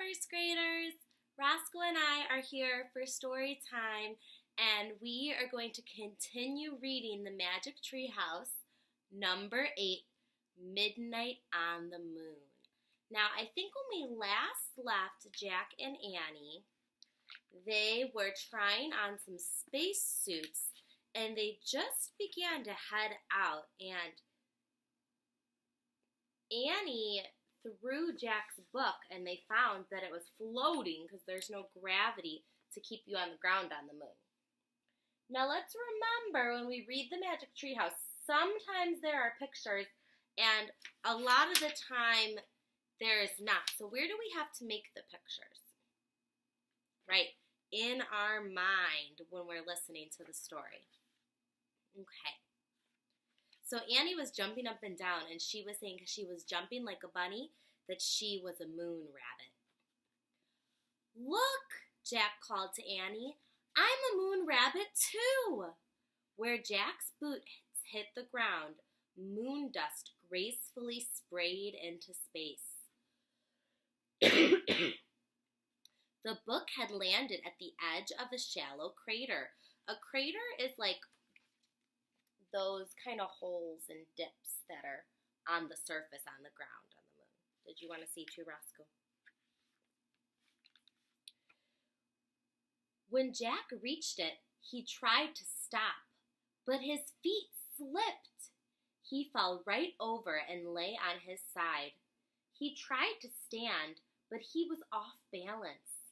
first graders. Roscoe and I are here for story time, and we are going to continue reading The Magic Treehouse, number 8, Midnight on the Moon. Now, I think when we last left Jack and Annie, they were trying on some space suits, and they just began to head out, and Annie threw Jack's book, and they found that it was floating because there's no gravity to keep you on the ground on the moon. Now let's remember when we read The Magic Treehouse, sometimes there are pictures, and a lot of the time there is not. So where do we have to make the pictures? Right, in our mind when we're listening to the story. Okay. So Annie was jumping up and down, and she was saying, because she was jumping like a bunny, that she was a moon rabbit. "Look," Jack called to Annie, "I'm a moon rabbit too." Where Jack's boots hit the ground, moon dust gracefully sprayed into space. The book had landed at the edge of a shallow crater. A crater is like those kind of holes and dips that are on the surface on the ground on the moon. Did you want to see too, Roscoe? When Jack reached it, he tried to stop, but his feet slipped. He fell right over and lay on his side. He tried to stand, but he was off balance.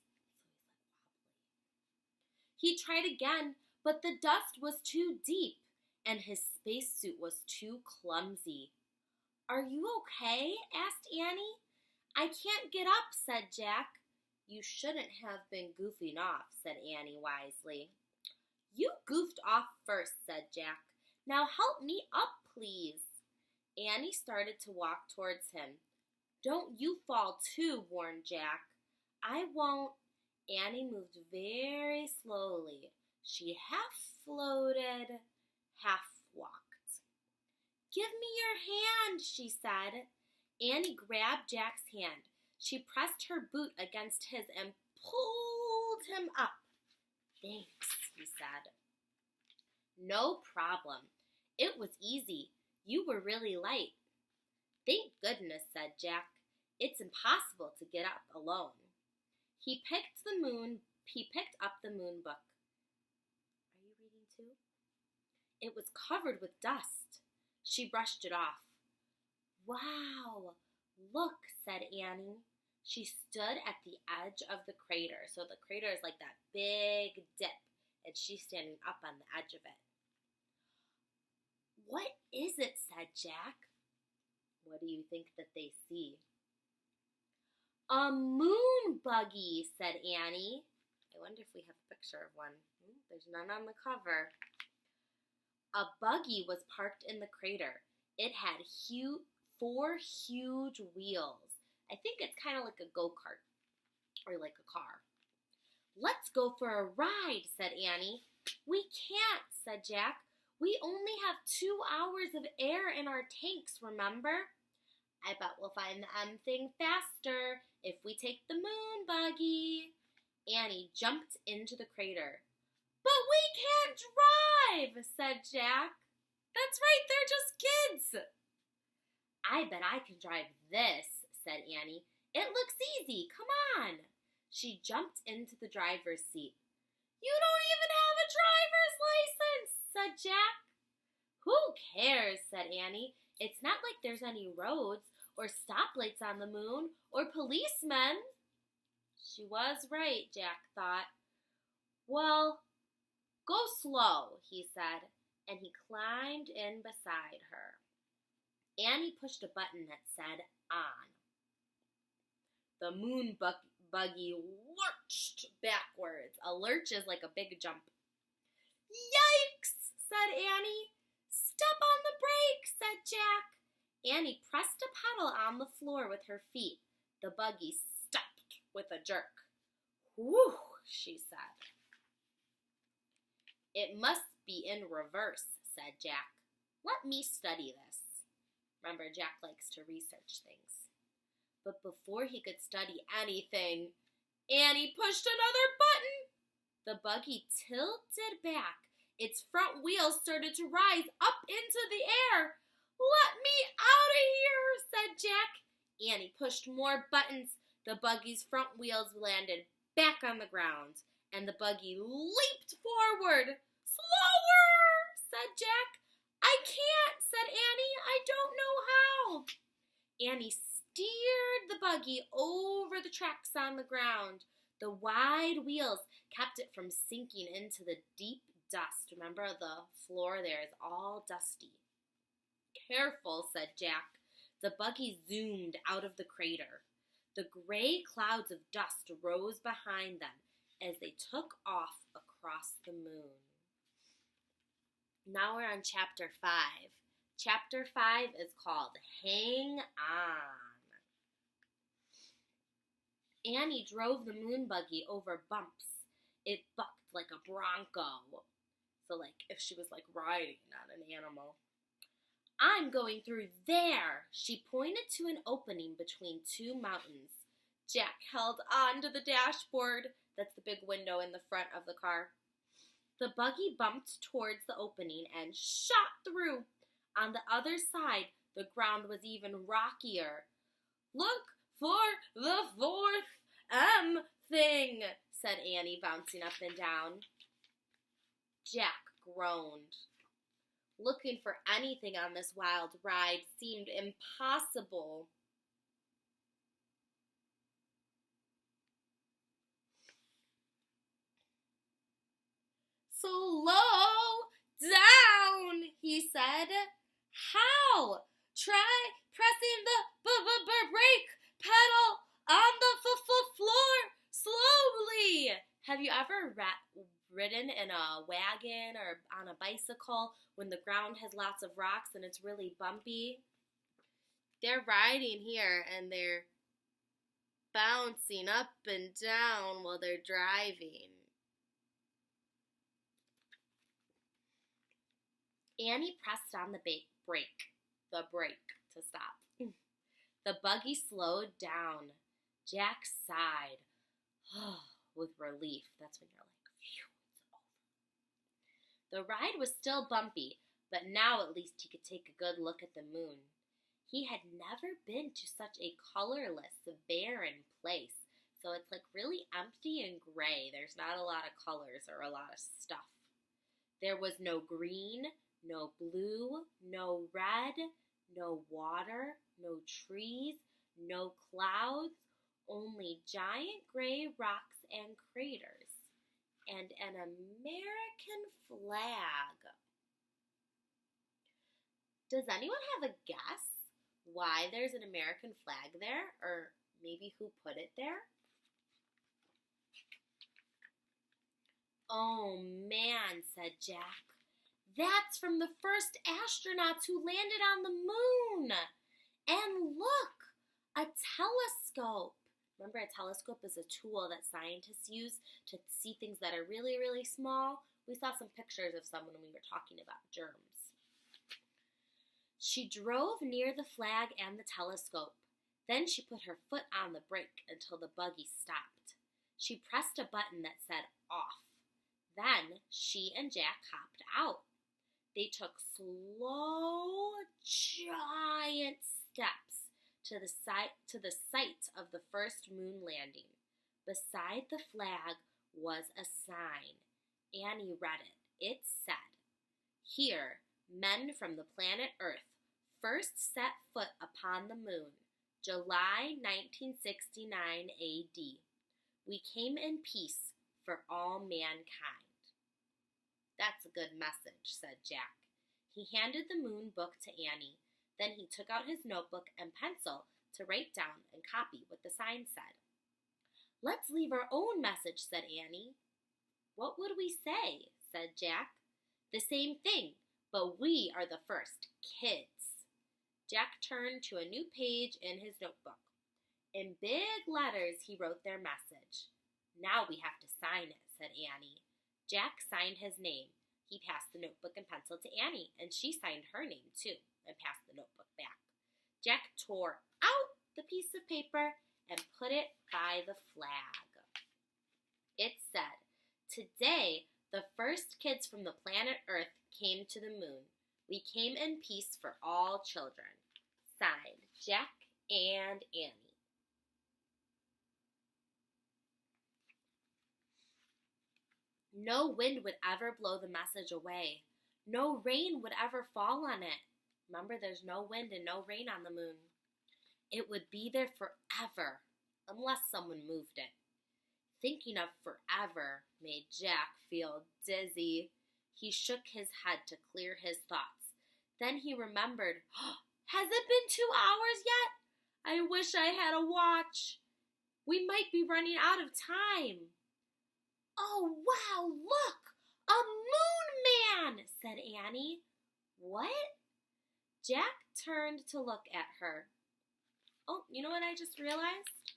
He tried again, but the dust was too deep, and his spacesuit was too clumsy. "Are you okay?" asked Annie. "I can't get up," said Jack. "You shouldn't have been goofing off," said Annie wisely. "You goofed off first," said Jack. "Now help me up, please." Annie started to walk towards him. "Don't you fall too," warned Jack. "I won't." Annie moved very slowly. She half floated, half walked. "Give me your hand," she said. Annie grabbed Jack's hand. She pressed her boot against his and pulled him up. "Thanks," he said. "No problem. It was easy. You were really light." "Thank goodness," said Jack. "It's impossible to get up alone." He picked up the moon book. Are you reading too? It was covered with dust. She brushed it off. "Wow, look," said Annie. She stood at the edge of the crater. So the crater is like that big dip, and she's standing up on the edge of it. "What is it?" said Jack. What do you think that they see? "A moon buggy," said Annie. I wonder if we have a picture of one. There's none on the cover. A buggy was parked in the crater. It had 4 huge wheels. I think it's kind of like a go-kart or like a car. "Let's go for a ride," said Annie. "We can't," said Jack. "We only have 2 hours of air in our tanks, remember?" "I bet we'll find the thing faster if we take the moon buggy." Annie jumped into the crater. "But we can't drive," said Jack. "That's right, they're just kids." "I bet I can drive this," said Annie. "It looks easy. Come on." She jumped into the driver's seat. "You don't even have a driver's license," said Jack. "Who cares?" said Annie. "It's not like there's any roads or stoplights on the moon or policemen." She was right, Jack thought. "Well, go slow," he said, and he climbed in beside her. Annie pushed a button that said on. The moon buggy lurched backwards. A lurch is like a big jump. "Yikes," said Annie. "Step on the brake," said Jack. Annie pressed a pedal on the floor with her feet. The buggy stopped with a jerk. "Whew," she said. "It must be in reverse," said Jack. "Let me study this." Remember, Jack likes to research things. But before he could study anything, Annie pushed another button. The buggy tilted back. Its front wheels started to rise up into the air. "Let me out of here," said Jack. Annie pushed more buttons. The buggy's front wheels landed back on the ground, and the buggy leaped forward. "Slower," said Jack. "I can't," said Annie. "I don't know how." Annie steered the buggy over the tracks on the ground. The wide wheels kept it from sinking into the deep dust. Remember, the floor there is all dusty. "Careful," said Jack. The buggy zoomed out of the crater. The gray clouds of dust rose behind them as they took off across the moon. Now we're on Chapter 5. Chapter 5 is called Hang On. Annie drove the moon buggy over bumps. It bucked like a bronco. So like if she was like riding on an animal. "I'm going through there." She pointed to an opening between two mountains. Jack held on to the dashboard. That's the big window in the front of the car. The buggy bumped towards the opening and shot through. On the other side, the ground was even rockier. "Look for the fourth M thing," said Annie, bouncing up and down. Jack groaned. Looking for anything on this wild ride seemed impossible. "Slow down," he said. "How?" "Try pressing the brake pedal on the floor slowly." Have you ever ridden in a wagon or on a bicycle when the ground has lots of rocks and it's really bumpy? They're riding here and they're bouncing up and down while they're driving. Annie pressed on the brake to stop. The buggy slowed down. Jack sighed with relief. That's when you're like, phew, it's over. The ride was still bumpy, but now at least he could take a good look at the moon. He had never been to such a colorless, barren place, so it's like really empty and gray. There's not a lot of colors or a lot of stuff. There was no green, no blue, no red, no water, no trees, no clouds, only giant gray rocks and craters, and an American flag. Does anyone have a guess why there's an American flag there, or maybe who put it there? "Oh man," said Jack. "That's from the first astronauts who landed on the moon. And look, a telescope." Remember, a telescope is a tool that scientists use to see things that are really, really small. We saw some pictures of some when we were talking about germs. She drove near the flag and the telescope. Then she put her foot on the brake until the buggy stopped. She pressed a button that said off. Then she and Jack hopped out. They took slow, giant steps to the site of the first moon landing. Beside the flag was a sign. Annie read it. It said, "Here, men from the planet Earth first set foot upon the moon, July 1969 AD. We came in peace for all mankind." "That's a good message," said Jack. He handed the moon book to Annie. Then he took out his notebook and pencil to write down and copy what the sign said. "Let's leave our own message," said Annie. "What would we say?" said Jack. "The same thing, but we are the first kids." Jack turned to a new page in his notebook. In big letters, he wrote their message. "Now we have to sign it," said Annie. Jack signed his name. He passed the notebook and pencil to Annie, and she signed her name too and passed the notebook back. Jack tore out the piece of paper and put it by the flag. It said, "Today, the first kids from the planet Earth came to the moon. We came in peace for all children." Signed, Jack and Annie. No wind would ever blow the message away. No rain would ever fall on it. Remember, there's no wind and no rain on the moon. It would be there forever, unless someone moved it. Thinking of forever made Jack feel dizzy. He shook his head to clear his thoughts. Then he remembered, "Has it been 2 hours yet? I wish I had a watch. We might be running out of time." "Oh, wow, look! A moon man!" said Annie. "What?" Jack turned to look at her. Oh, you know what I just realized?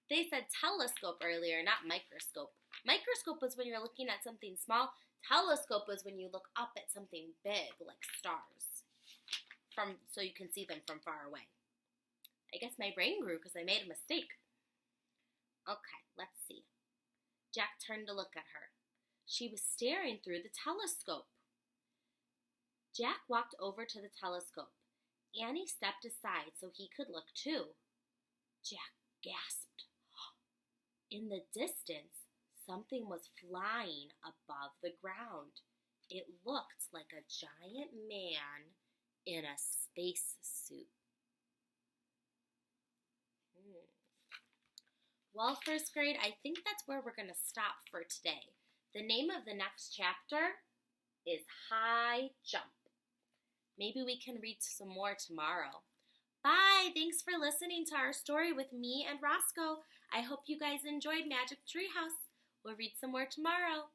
They said telescope earlier, not microscope. Microscope was when you're looking at something small. Telescope was when you look up at something big, like stars, so you can see them from far away. I guess my brain grew because I made a mistake. Okay, let's see. Jack turned to look at her. She was staring through the telescope. Jack walked over to the telescope. Annie stepped aside so he could look too. Jack gasped. In the distance, something was flying above the ground. It looked like a giant man in a space suit. Well, first grade, I think that's where we're going to stop for today. The name of the next chapter is High Jump. Maybe we can read some more tomorrow. Bye! Thanks for listening to our story with me and Roscoe. I hope you guys enjoyed Magic Treehouse. We'll read some more tomorrow.